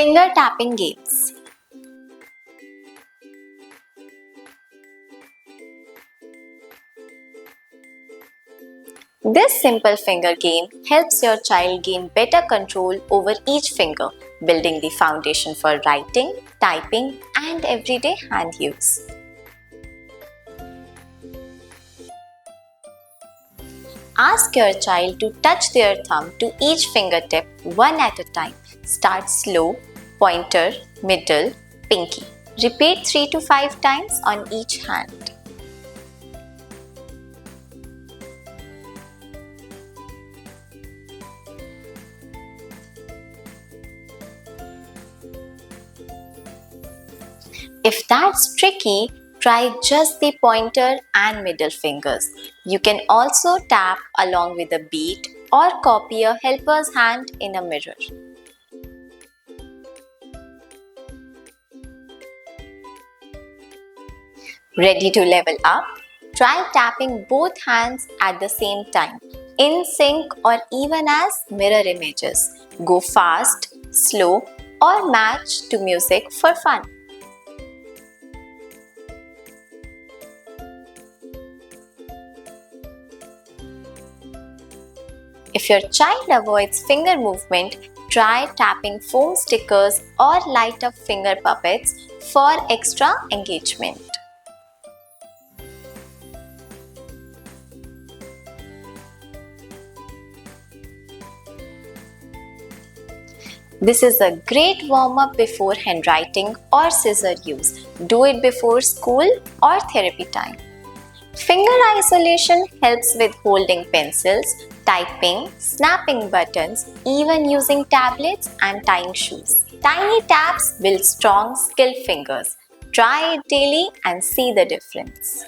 Finger tapping games. This simple finger game helps your child gain better control over each finger, building the foundation for writing, typing, and everyday hand use. Ask your child to touch their thumb to each fingertip one at a time. Start slow, pointer, middle, pinky. Repeat 3 to 5 times on each hand. If that's tricky, try just the pointer and middle fingers. You can also tap along with a beat or copy a helper's hand in a mirror. Ready to level up? Try tapping both hands at the same time, in sync or even as mirror images. Go fast, slow, or match to music for fun. If your child avoids finger movement, try tapping foam stickers or light up finger puppets for extra engagement. This is a great warm-up before handwriting or scissor use. Do it before school or therapy time. Finger isolation helps with holding pencils, typing, snapping buttons, even using tablets and tying shoes. Tiny taps build strong, skilled fingers. Try it daily and see the difference.